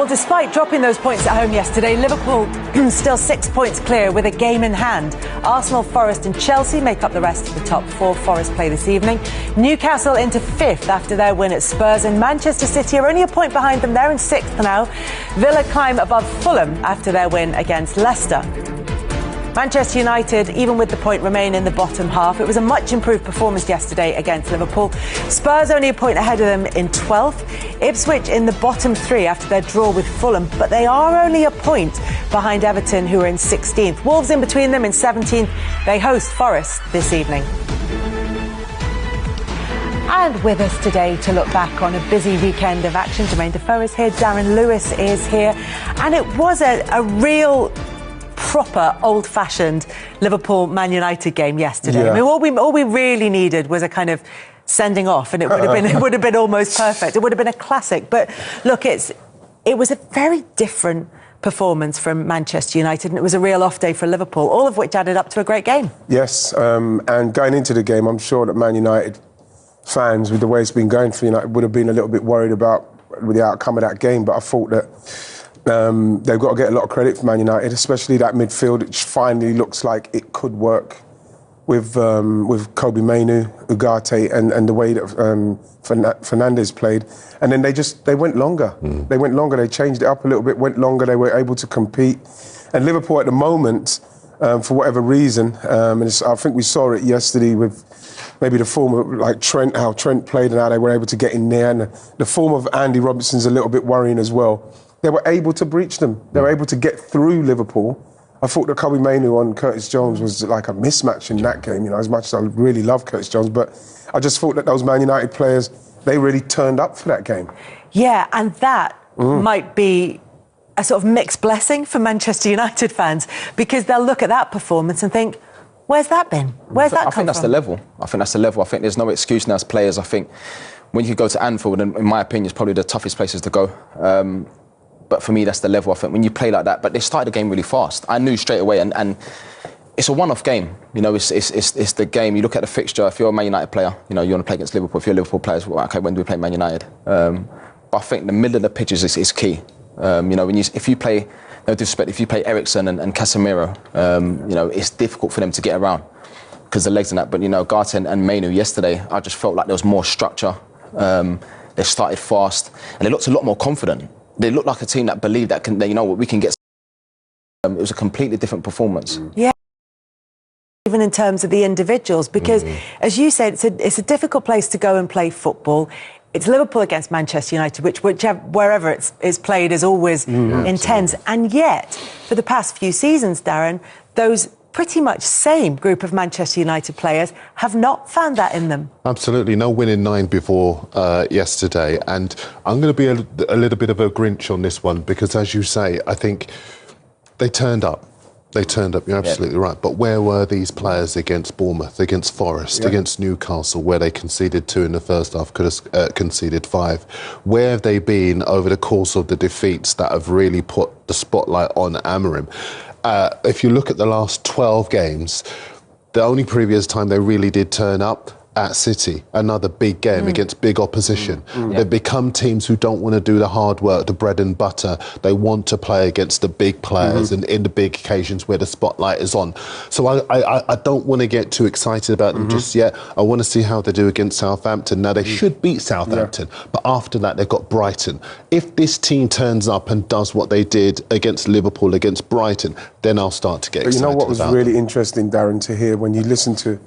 Well, despite dropping those points at home yesterday, Liverpool still 6 points clear with a game in hand. Arsenal, Forest and Chelsea make up the rest of the top four. Forest play this evening. Newcastle into fifth after their win at Spurs, and Manchester City are only a point behind them. They're in sixth now. Villa climb above Fulham after their win against Leicester. Manchester United, even with the point, remain in the bottom half. It was a much improved performance yesterday against Liverpool. Spurs only a point ahead of them in 12th. Ipswich in the bottom three after their draw with Fulham, but they are only a point behind Everton, who are in 16th. Wolves in between them in 17th. They host Forest this evening. And with us today to look back on a busy weekend of action, Jermaine Defoe is here, Darren Lewis is here, and it was a real proper old-fashioned Liverpool-Man United game yesterday. Yeah. I mean, all we really needed was a kind of sending off, and it would have been almost perfect. It would have been a classic. But look, it was a very different performance from Manchester United, and it was a real off day for Liverpool, all of which added up to a great game. Yes, and going into the game, I'm sure that Man United fans, with the way it's been going for United, would have been a little bit worried about the outcome of that game. But I thought that they've got to get a lot of credit for Man United, especially that midfield, which finally looks like it could work with Kobe Mainoo, Ugarte, and the way that Fernandes played. And then they went longer. They went longer. They changed it up a little bit, went longer. They were able to compete. And Liverpool at the moment, for whatever reason, and I think we saw it yesterday with maybe the form of like Trent, how Trent played and how they were able to get in there. And the form of Andy Robertson's a little bit worrying as well. They were able to breach them. They were able to get through Liverpool. I thought that Kobe Mainoo on Curtis Jones was like a mismatch in that game, you know, as much as I really love Curtis Jones. But I just thought that those Man United players, they really turned up for that game. Yeah, and that might be a sort of mixed blessing for Manchester United fans, because they'll look at that performance and think, where's that been? Where's that come from? I think that's the level. I think that's the level. I think there's no excuse now as players. I think when you go to Anfield, and in my opinion, it's probably the toughest places to go. But for me, that's the level. I think when you play like that, but they started the game really fast. I knew straight away, and it's a one-off game. You know, it's the game. You look at the fixture. If you're a Man United player, you know you want to play against Liverpool. If you're a Liverpool player, well, okay, when do we play Man United? But I think the middle of the pitch is key. You know, if you play, no disrespect, if you play Eriksen and Casemiro, you know, it's difficult for them to get around because the legs and that. But you know, Garte and Mainoo yesterday, I just felt like there was more structure. They started fast, and they looked a lot more confident. They look like a team that believe that you know what, we can get. It was a completely different performance. Yeah, even in terms of the individuals, because as you said, it's a difficult place to go and play football. It's Liverpool against Manchester United, wherever it's played is always intense. And yet, for the past few seasons, Darren, those pretty much same group of Manchester United players have not found that in them. Absolutely. No win in 9 before yesterday. And I'm going to be a little bit of a Grinch on this one because, as you say, I think they turned up. They turned up, you're absolutely right. But where were these players against Bournemouth, against Forest, against Newcastle, where they conceded 2 in the first half, could have conceded 5? Where have they been over the course of the defeats that have really put the spotlight on Amorim? If you look at the last 12 games, the only previous time they really did turn up at City, another big game against big opposition. They've become teams who don't want to do the hard work, the bread and butter. They want to play against the big players and in the big occasions where the spotlight is on. So I don't want to get too excited about them just yet. I want to see how they do against Southampton. Now, they should beat Southampton, but after that, they've got Brighton. If this team turns up and does what they did against Liverpool, against Brighton, then I'll start to get excited. But you know what was really interesting, Darren, to hear when you listen to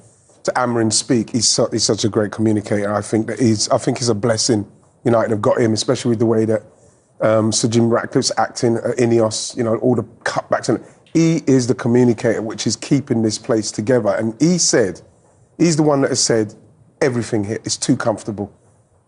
Amorim speak, he's such a great communicator. I think he's a blessing. United have got him, especially with the way that Sir Jim Ratcliffe's acting at Ineos, you know, all the cutbacks. And he is the communicator which is keeping this place together. And he's the one that has said, everything here is too comfortable.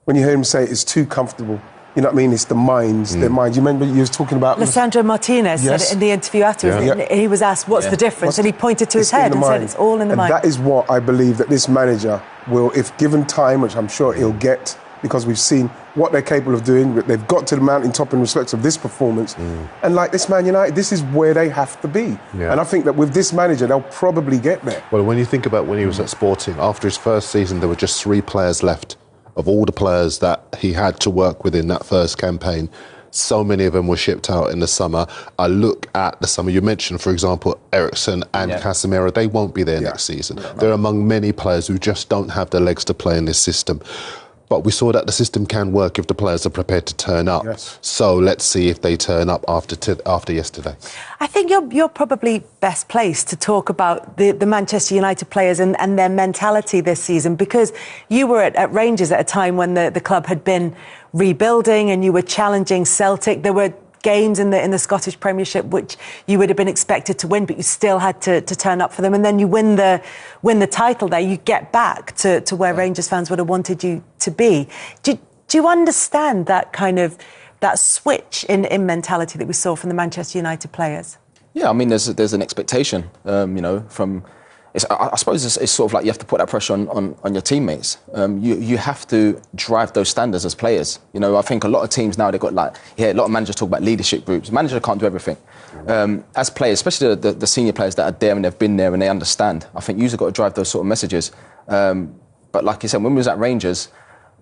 When you hear him say it's too comfortable, you know what I mean? It's the minds, their minds. You remember you was talking about... Lissandro Martinez said it in the interview afterwards. He was asked, what's the difference? And he pointed to his head and said, it's all in the mind. That is what I believe that this manager will, if given time, which I'm sure he'll get, because we've seen what they're capable of doing. They've got to the mountaintop in respect of this performance. And like this Man United, this is where they have to be. And I think that with this manager, they'll probably get there. Well, when you think about when he was at Sporting, after his first season, there were just 3 players left of all the players that he had to work with in that first campaign. So many of them were shipped out in the summer. I look at the summer, you mentioned, for example, Eriksen and Casemiro, they won't be there next season. They're among many players who just don't have the legs to play in this system. But we saw that the system can work if the players are prepared to turn up. Yes. So let's see if they turn up after yesterday. I think you're probably best placed to talk about the Manchester United players and their mentality this season, because you were at Rangers at a time when the club had been rebuilding and you were challenging Celtic. There were games in the Scottish Premiership which you would have been expected to win, but you still had to turn up for them, and then you win the title there. You get back to where Rangers fans would have wanted you to be. Do you understand that kind of that switch in mentality that we saw from the Manchester United players? Yeah, I mean, there's an expectation, from. I suppose it's sort of like you have to put that pressure on your teammates. You have to drive those standards as players. I think a lot of teams now, they've got a lot of managers talk about leadership groups. Manager can't do everything. As players, especially the senior players that are there and they've been there and they understand, I think you've got to drive those sort of messages. But like you said, when we was at Rangers,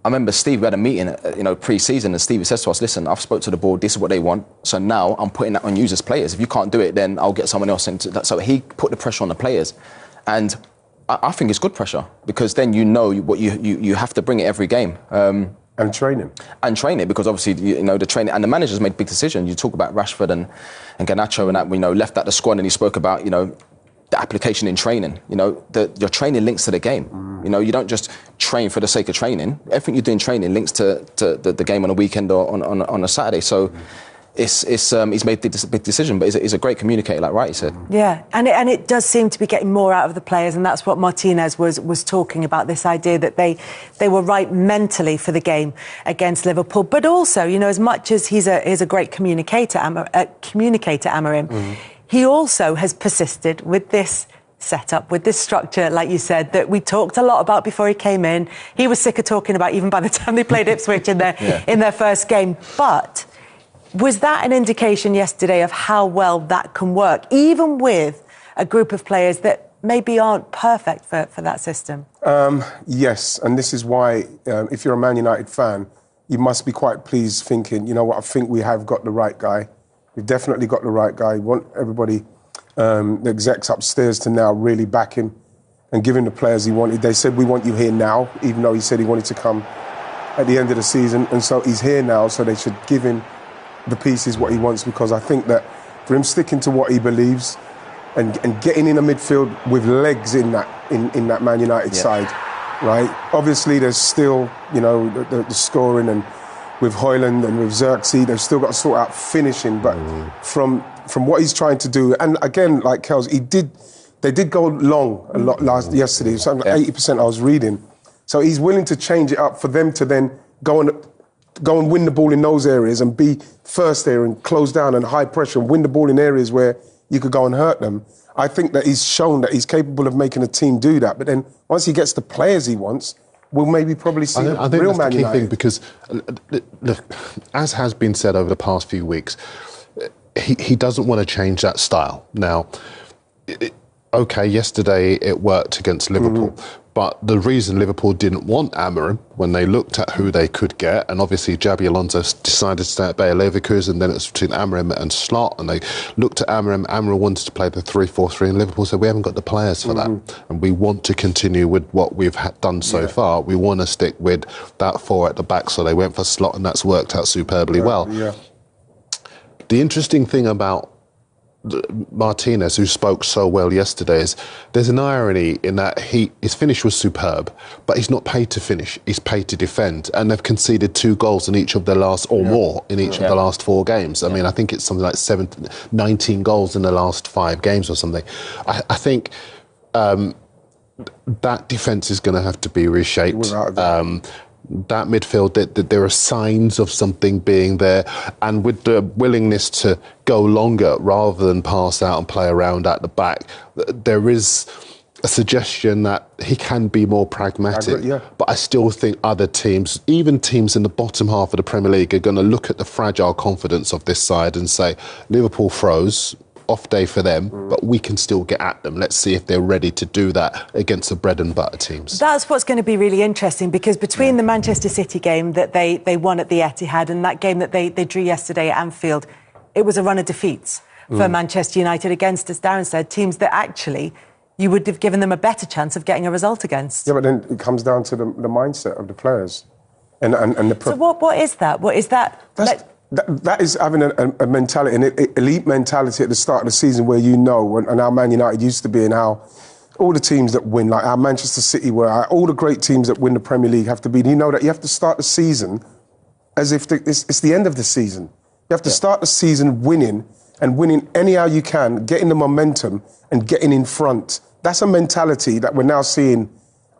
I remember Steve, we had a meeting, pre-season, and Steve says to us, listen, I've spoke to the board, this is what they want, so now I'm putting that on you as players. If you can't do it, then I'll get someone else into that. So he put the pressure on the players. And I think it's good pressure, because then you know what you have to bring it every game. And training. And training, because obviously, the training, and the managers made big decisions. You talk about Rashford and Garnacho and that, left at the squad, and he spoke about, the application in training. Your training links to the game. You don't just train for the sake of training. Everything you do in training links to the game on a weekend or on a Saturday. So he's made this big decision, but he's a great communicator, like Wrighty said. Yeah, and it does seem to be getting more out of the players, and that's what Martinez was talking about, this idea that they were right mentally for the game against Liverpool. But also, as much as he's a great communicator, Amorim, he also has persisted with this setup, with this structure, like you said, that we talked a lot about before he came in. He was sick of talking about even by the time they played Ipswich in their first game. But was that an indication yesterday of how well that can work, even with a group of players that maybe aren't perfect for that system? Yes, and this is why, if you're a Man United fan, you must be quite pleased thinking, you know what, I think we have got the right guy. We've definitely got the right guy. We want everybody, the execs upstairs, to now really back him and give him the players he wanted. They said, we want you here now, even though he said he wanted to come at the end of the season. And so he's here now, so they should give him the pieces what he wants, because I think that for him sticking to what he believes and getting in a midfield with legs in that Man United side, right? Obviously, there's still, the scoring, and with Højlund and with Xerxes, they've still got to sort out finishing. But from what he's trying to do, and again, like Kels, they did go long a lot yesterday, something like 80% I was reading. So he's willing to change it up for them to then go and win the ball in those areas and be first there and close down and high pressure and win the ball in areas where you could go and hurt them. I think that he's shown that he's capable of making a team do that. But then once he gets the players he wants, we'll maybe probably see I think real that's Man the key United. thing, because, look, as has been said over the past few weeks, he doesn't want to change that style. Now, OK, yesterday it worked against Liverpool. But the reason Liverpool didn't want Amorim, when they looked at who they could get, and obviously Xabi Alonso decided to stay at Bayer Leverkusen, then it was between Amorim and Slot, and they looked at Amorim. Amorim wanted to play the 3-4-3, and Liverpool said, we haven't got the players for that, and we want to continue with what we've done so far. We want to stick with that four at the back, so they went for Slot, and that's worked out superbly well. Yeah. The interesting thing about Martinez, who spoke so well yesterday, is there's an irony in that his finish was superb, but he's not paid to finish, he's paid to defend, and they've conceded 2 goals in each of the last, or more, in each of the last 4 games. I mean, I think it's something like 19 goals in the last 5 games or something. I think that defence is going to have to be reshaped. That midfield, there are signs of something being there, and with the willingness to go longer rather than pass out and play around at the back, there is a suggestion that he can be more pragmatic. But I still think other teams, even teams in the bottom half of the Premier League, are going to look at the fragile confidence of this side and say, Liverpool froze, off day for them, but we can still get at them. Let's see if they're ready to do that against the bread and butter teams. That's what's going to be really interesting, because between the Manchester City game that they won at the Etihad and that game that they drew yesterday at Anfield, it was a run of defeats for Manchester United against, as Darren said, teams that actually you would have given them a better chance of getting a result against. Yeah, but then it comes down to the mindset of the players. And the so what is that? What is that? That is having a mentality, an elite mentality at the start of the season, where you know, and how Man United used to be, and how all the teams that win, like how Manchester City were, all the great teams that win the Premier League have to be. You know that you have to start the season as if it's the end of the season. You have to start the season winning, and winning anyhow you can, getting the momentum and getting in front. That's a mentality that we're now seeing,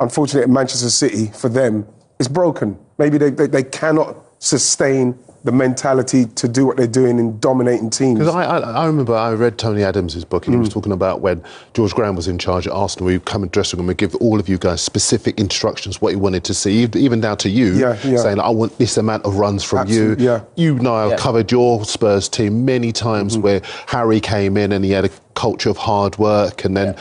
unfortunately, at Manchester City, for them, is broken. Maybe they cannot sustain the mentality to do what they're doing in dominating teams. Because I remember I read Tony Adams' book, and he was talking about when George Graham was in charge at Arsenal, we come in dressing room and give all of you guys specific instructions what he wanted to see, even down to you, saying, I want this amount of runs from you. You know, I've covered your Spurs team many times where Harry came in and he had a culture of hard work, and then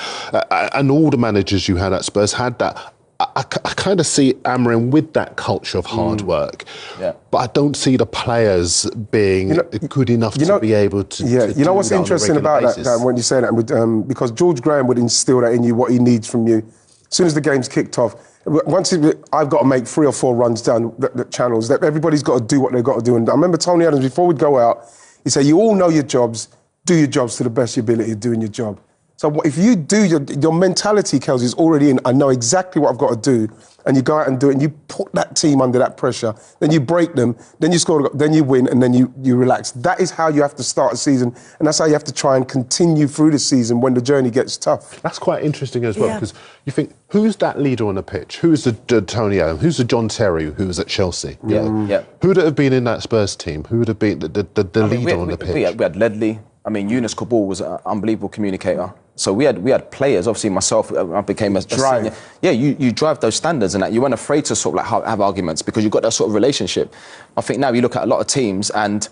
and all the managers you had at Spurs had that. I kind of see Amorim with that culture of hard work, but I don't see the players being good enough to be able to. You know what's interesting about that, Dan, when you say that, because George Graham would instill that in you, what he needs from you. As soon as the game's kicked off, I've got to make 3 or 4 runs down the channels. That everybody's got to do what they've got to do. And I remember Tony Adams, before we'd go out, he said, "You all know your jobs. Do your jobs to the best of your ability of doing your job." So if you do your mentality, Kels, is already in. I know exactly what I've got to do, and you go out and do it, and you put that team under that pressure. Then you break them, then you score, then you win, and then you relax. That is how you have to start a season, and that's how you have to try and continue through the season when the journey gets tough. That's quite interesting as well, because you think, who's that leader on the pitch? Who's the Tony Adams? Who's the John Terry who was at Chelsea? Who would have been in that Spurs team? Who would have been the leader on the pitch? We had Ledley. I mean, Yunus Kabul was an unbelievable communicator. So we had players. Obviously, myself, I became a senior. Yeah, you drive those standards, and that you weren't afraid to sort of like have arguments, because you've got that sort of relationship. I think now you look at a lot of teams, and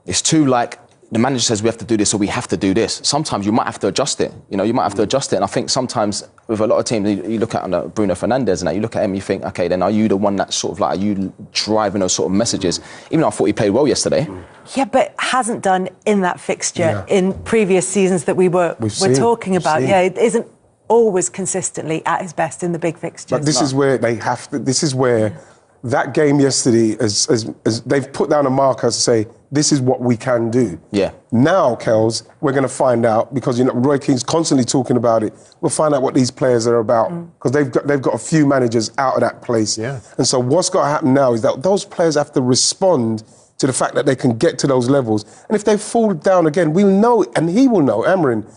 it's too like the manager says we have to do this or we have to do this. Sometimes you might have to adjust it. You know, you might have to adjust it. And I think sometimes with a lot of teams, you look at Bruno Fernandes and that, you look at him, you think, okay, then are you the one that's sort of like, are you driving those sort of messages? Even though I thought he played well yesterday. Yeah, but hasn't done in that fixture in previous seasons that we're talking about. Yeah, it isn't always consistently at his best in the big fixtures. But this is where they have to, this is where that game yesterday, as they've put down a marker to say, this is what we can do. Yeah. Now, Kels, we're going to find out, because Roy Keane's constantly talking about it. We'll find out what these players are about, because they've got a few managers out of that place. Yeah. And so what's got to happen now is that those players have to respond to the fact that they can get to those levels. And if they fall down again, we'll know, and he will know, Amorim,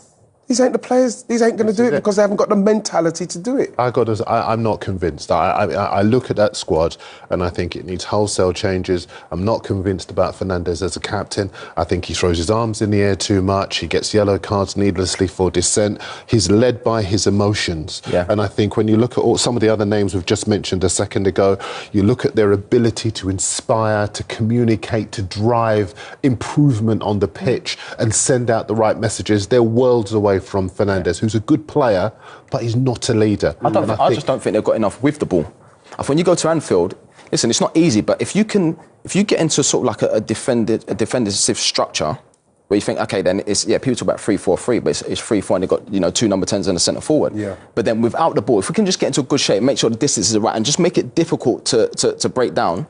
these ain't the players, these ain't going to do it because they haven't got the mentality to do it. I'm not convinced. I look at that squad and I think it needs wholesale changes. I'm not convinced about Fernandes as a captain. I think he throws his arms in the air too much. He gets yellow cards needlessly for dissent. He's led by his emotions. Yeah. And I think when you look at some of the other names we've just mentioned a second ago, you look at their ability to inspire, to communicate, to drive improvement on the pitch and send out the right messages. They're worlds away from Fernandes, who's a good player, but he's not a leader. I just don't think they've got enough with the ball. When you go to Anfield, listen, it's not easy, but if you get into sort of like a defensive structure, where you think, okay, then it's, people talk about 3-4-3, but it's 3-4 and they've got, 2 number 10s and a centre forward. Yeah. But then without the ball, if we can just get into a good shape, make sure the distance is right and just make it difficult to break down.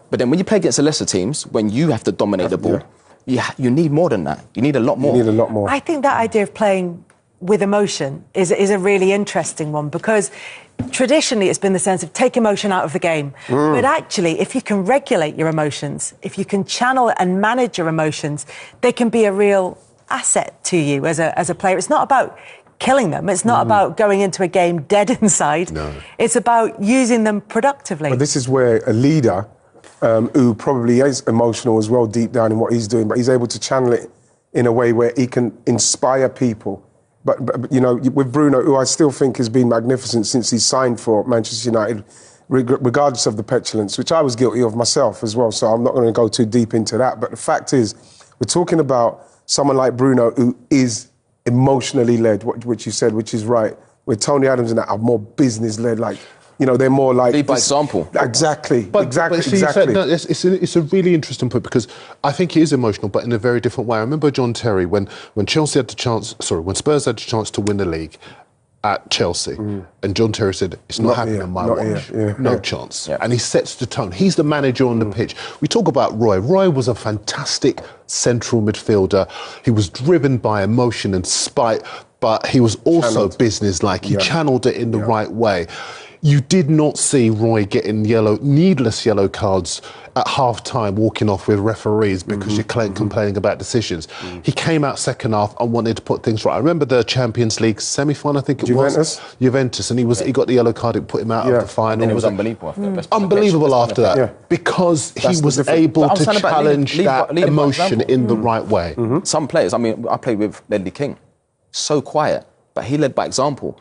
But then when you play against the lesser teams, when you have to dominate the ball, you need more than that. You need a lot more. You need a lot more. I think that idea of playing with emotion is a really interesting one, because traditionally it's been the sense of take emotion out of the game. But actually, if you can regulate your emotions, if you can channel and manage your emotions, they can be a real asset to you as a player. It's not about killing them. It's not about going into a game dead inside. No. It's about using them productively. But this is where a leader who probably is emotional as well deep down in what he's doing, but he's able to channel it in a way where he can inspire people. But with Bruno, who I still think has been magnificent since he signed for Manchester United, regardless of the petulance, which I was guilty of myself as well, so I'm not going to go too deep into that. But the fact is, we're talking about someone like Bruno, who is emotionally led, which you said, which is right, where Tony Adams and that are more business led, like, you know, they're more like... Lead by example. Exactly, But see, exactly. No, it's a really interesting point because I think he is emotional, but in a very different way. I remember John Terry, when Chelsea had the chance, when Spurs had the chance to win the league at Chelsea, and John Terry said, it's not happening on my watch. No chance. Yeah. And he sets the tone. He's the manager on the pitch. We talk about Roy. Roy was a fantastic central midfielder. He was driven by emotion and spite, but he was also business-like. He channeled it in the right way. You did not see Roy getting needless yellow cards at half-time, walking off with referees because you're complaining about decisions. He came out second half and wanted to put things right. I remember the Champions League semi-final, I think it was. Juventus. And he got the yellow card, it put him out of the final. And it was unbelievable after that. Unbelievable after that. Because he was able to challenge that emotion in the right way. Some players, I mean, I played with Ledley King. So quiet. But he led by example.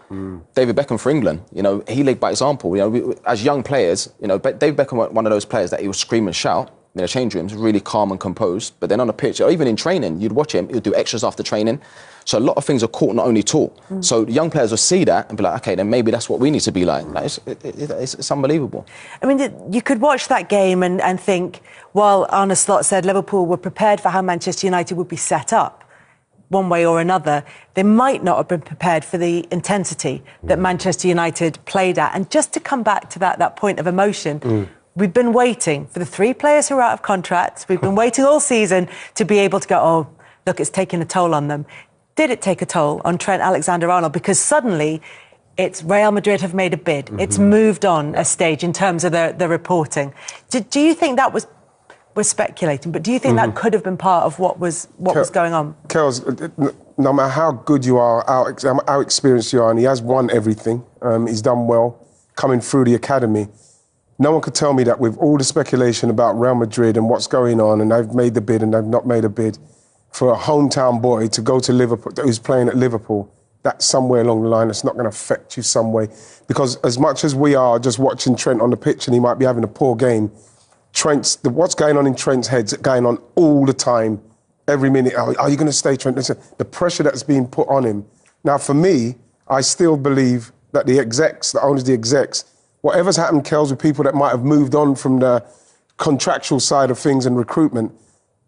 David Beckham for England, you know, he led by example. You know, as young players, you know, David Beckham was one of those players that he would scream and shout in the change rooms, really calm and composed. But then on the pitch, or even in training, you'd watch him, he'd do extras after training. So a lot of things are caught, not only taught. So young players will see that and be like, okay, then maybe that's what we need to be like. It's unbelievable. I mean, you could watch that game and think, while Arne Slot said Liverpool were prepared for how Manchester United would be set up, one way or another, they might not have been prepared for the intensity that Manchester United played at. And just to come back to that point of emotion, we've been waiting for the 3 players who are out of contracts. We've been waiting all season to be able to go, oh, look, it's taking a toll on them. Did it take a toll on Trent Alexander-Arnold? Because suddenly it's Real Madrid have made a bid. It's moved on a stage in terms of the reporting. Do you think that was... We're speculating, but do you think that could have been part of what was going on? Kels, no matter how good you are, how experienced you are, and he has won everything, he's done well coming through the academy, no one could tell me that with all the speculation about Real Madrid and what's going on, and they've made the bid and they've not made a bid, for a hometown boy to go to Liverpool, who's playing at Liverpool, that's somewhere along the line that's not going to affect you some way. Because as much as we are just watching Trent on the pitch and he might be having a poor game, what's going on in Trent's head's going on all the time, every minute. Are you going to stay, Trent? Listen, the pressure that's being put on him. Now, for me, I still believe that the execs, the owners, the execs, whatever's happened, Kels, with people that might have moved on from the contractual side of things and recruitment,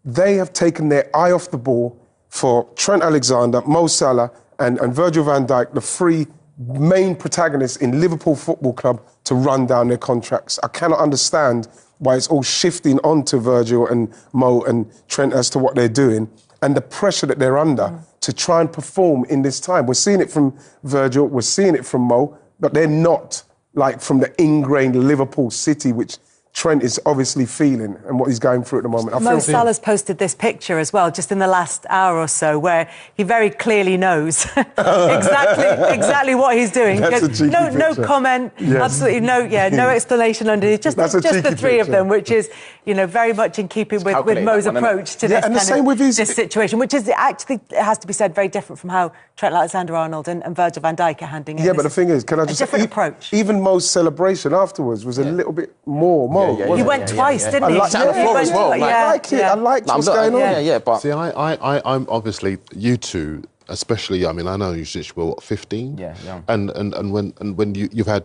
they have taken their eye off the ball for Trent Alexander, Mo Salah, and Virgil van Dijk, the 3 main protagonists in Liverpool Football Club, to run down their contracts. I cannot understand why it's all shifting onto Virgil and Mo and Trent as to what they're doing and the pressure that they're under to try and perform in this time. We're seeing it from Virgil, we're seeing it from Mo, but they're not like from the ingrained Liverpool City, which Trent is obviously feeling and what he's going through at the moment. Mo Salah's posted this picture as well, just in the last hour or so, where he very clearly knows exactly what he's doing. No comment, absolutely no explanation underneath. Just the 3 of them, which is, you know, very much in keeping with Mo's approach to this situation, which is actually, it has to be said, very different from how Trent Alexander-Arnold and Virgil van Dijk are handling it. Yeah, but the thing is, can I just say, different approach. Even Mo's celebration afterwards was a little bit more. He went twice, didn't he? I like it. I like what's going on. But see, I'm obviously, you two, especially. I mean, I know you since you were 15. Yeah. And when you've had,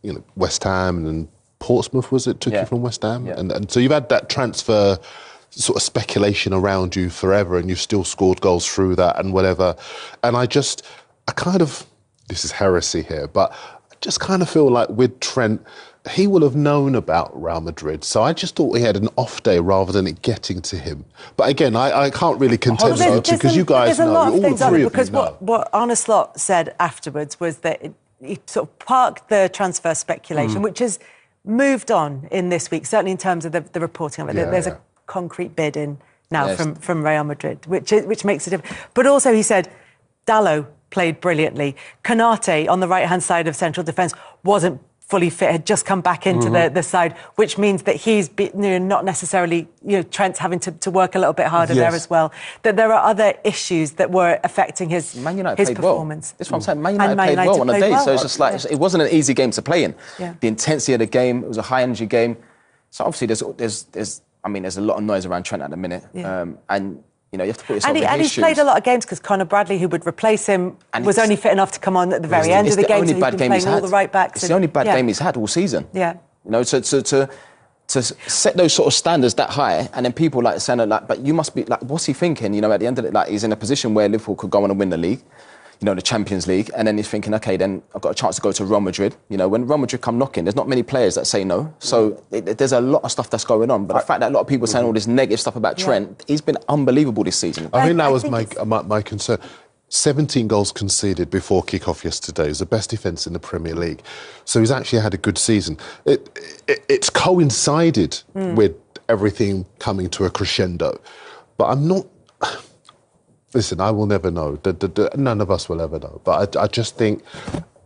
you know, West Ham and Portsmouth, was it took you from West Ham, and so you've had that transfer sort of speculation around you forever, and you've still scored goals through that and whatever. And I kind of, this is heresy here, but I just kind of feel like with Trent, he will have known about Real Madrid, so I just thought he had an off day rather than it getting to him. But again, I can't really contend you because you guys know, all 3 of you because know. What Arne Slot said afterwards was that he sort of parked the transfer speculation, which has moved on in this week, certainly in terms of the reporting of it. There's a concrete bid in now from Real Madrid, which makes a difference. But also he said Dalot played brilliantly. Konate on the right-hand side of central defence wasn't fully fit, had just come back into the side, which means that he's not necessarily, Trent's having to work a little bit harder there as well. That there are other issues that were affecting his performance. That's what I'm saying. Man United played well on the day, so it's just like it wasn't an easy game to play in. Yeah. The intensity of the game, it was a high energy game. So obviously there's a lot of noise around Trent at the minute, and You know, you have to put yourself in And his he's shoes. played a lot of games because Conor Bradley, who would replace him, And was only fit enough to come on at the very end of the game. So he's been playing all the right backs. It's the only bad game he's had all season. Yeah. You know, to set those sort of standards that high, and then people like saying like, but you must be like, what's he thinking? You know, at the end of it, like he's in a position where Liverpool could go on and win the league, you know, the Champions League, and then he's thinking, okay, then I've got a chance to go to Real Madrid. You know, when Real Madrid come knocking, there's not many players that say no. So there's a lot of stuff that's going on. But the fact that a lot of people are saying all this negative stuff about Trent, he's been unbelievable this season. I think that was my concern. 17 goals conceded before kick-off yesterday. Is the best defence in the Premier League. So he's actually had a good season. It's coincided with everything coming to a crescendo. But I'm not... Listen, I will never know. None of us will ever know. But I just think...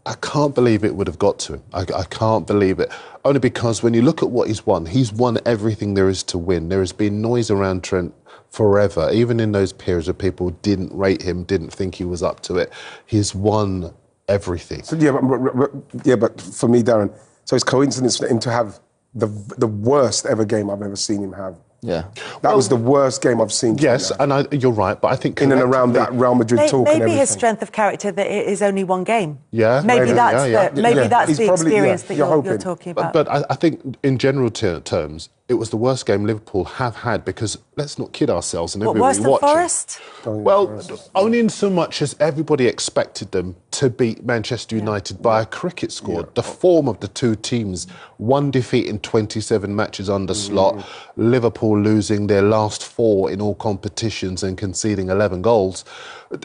I can't believe it would have got to him. I can't believe it. Only because when you look at what he's won everything there is to win. There has been noise around Trent forever, even in those periods where people didn't rate him, didn't think he was up to it. He's won everything. So, but for me, Darren, so it's coincidence for him to have the worst ever game I've ever seen him have. Yeah. That was the worst game I've seen. Yes, and you're right, but I think... In and around that Real Madrid talk and everything. Maybe his strength of character that it is only one game. Yeah. Maybe that's the experience that you're talking about. But I think in general terms, it was the worst game Liverpool have had because, let's not kid ourselves and everybody watching. Worse than Forest? Well, only in so much as everybody expected them to beat Manchester United by a cricket score. The form of the two teams, one defeat in 27 matches under Slot, Liverpool losing their last 4 in all competitions and conceding 11 goals.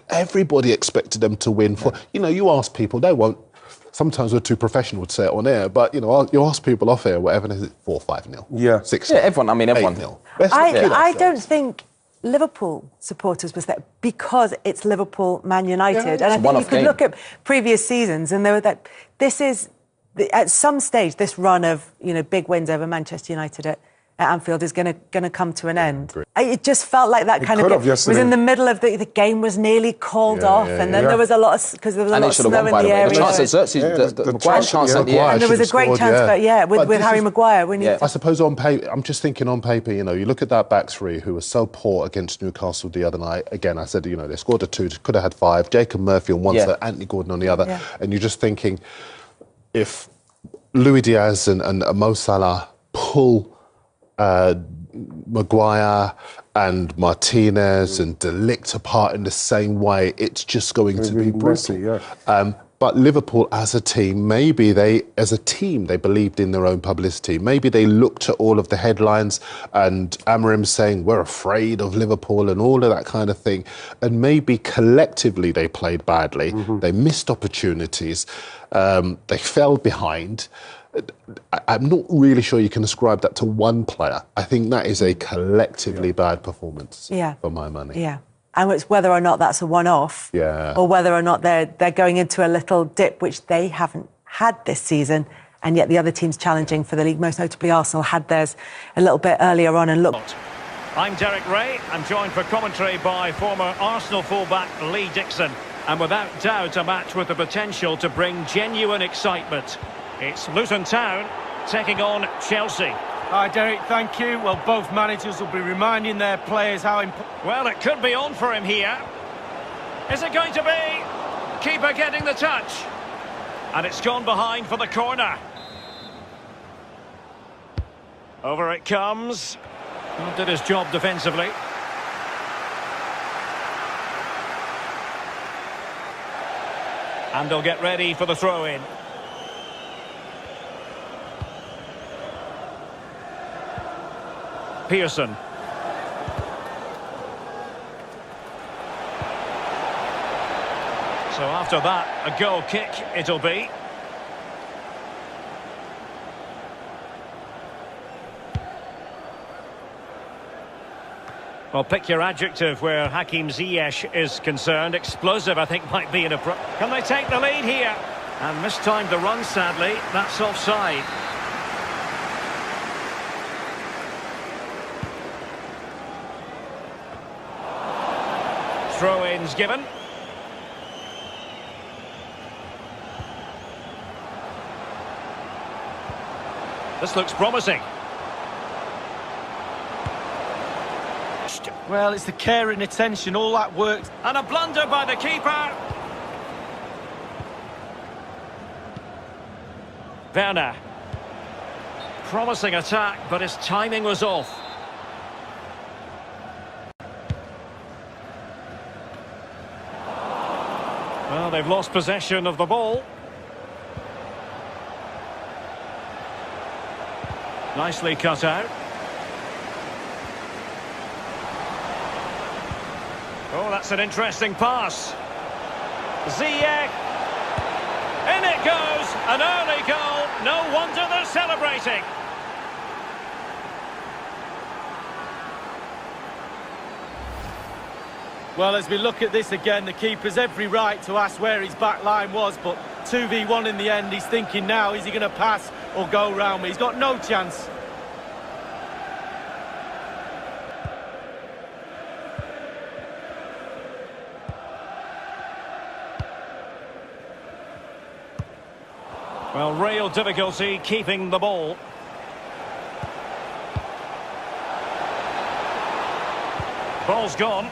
Everybody expected them to win. You ask people, they won't. Sometimes we're too professional to say it on air, but, you ask people off air, whatever, and is it 4-5-0? Yeah. 6-0? Yeah, everyone. 8-0. I don't think Liverpool supporters was there because it's Liverpool, Man United. And I think you could look at previous seasons and there were that this is, at some stage, this run of, big wins over Manchester United at Anfield is going to come to an end. It just felt like that kind of was in the middle of the game was nearly called off, and then there was a lot of because there was a lot of snow in the area. The chance Maguire's chance at the end, and there was a great chance, with Harry Maguire. I suppose on paper, I'm just thinking on paper. You look at that back three who was so poor against Newcastle the other night. Again, I said they scored a 2, could have had 5. Jacob Murphy on one side, Anthony Gordon on the other, and you're just thinking if Luis Diaz and Mo Salah pull Maguire and Martinez and De Ligt apart in the same way, it's just going to be brutal. Messy, but Liverpool as a team, maybe they believed in their own publicity. Maybe they looked at all of the headlines and Amorim saying, we're afraid of Liverpool and all of that kind of thing. And maybe collectively they played badly. They missed opportunities. They fell behind. I'm not really sure you can ascribe that to one player. I think that is a collectively bad performance for my money. Yeah. And it's whether or not that's a one-off or whether or not they're going into a little dip, which they haven't had this season, and yet the other teams challenging for the league, most notably Arsenal, had theirs a little bit earlier on and looked. I'm Derek Ray. I'm joined for commentary by former Arsenal fullback Lee Dixon. And without doubt, a match with the potential to bring genuine excitement. It's Luton Town taking on Chelsea. Hi, Derek, thank you. Well, both managers will be reminding their players how important... Well, it could be on for him here. Is it going to be? Keeper getting the touch. And it's gone behind for the corner. Over it comes. Well, did his job defensively. And they'll get ready for the throw-in. Pearson. So after that, a goal kick it'll be. Well, pick your adjective where Hakim Ziyech is concerned. Explosive, I think, might be an approach. Can they take the lead here? And mistimed the run, sadly. That's offside. Throw-ins given. This looks promising. Well, it's the care and attention, all that work. And a blunder by the keeper. Werner. Promising attack, but his timing was off. Well, they've lost possession of the ball. Nicely cut out. Oh, that's an interesting pass. Ziyech. In it goes. An early goal. No wonder they're celebrating. Well, as we look at this again, the keeper's every right to ask where his back line was, but 2v1 in the end. He's thinking now, is he going to pass or go round me? He's got no chance. Well, real difficulty keeping the ball. Ball's gone.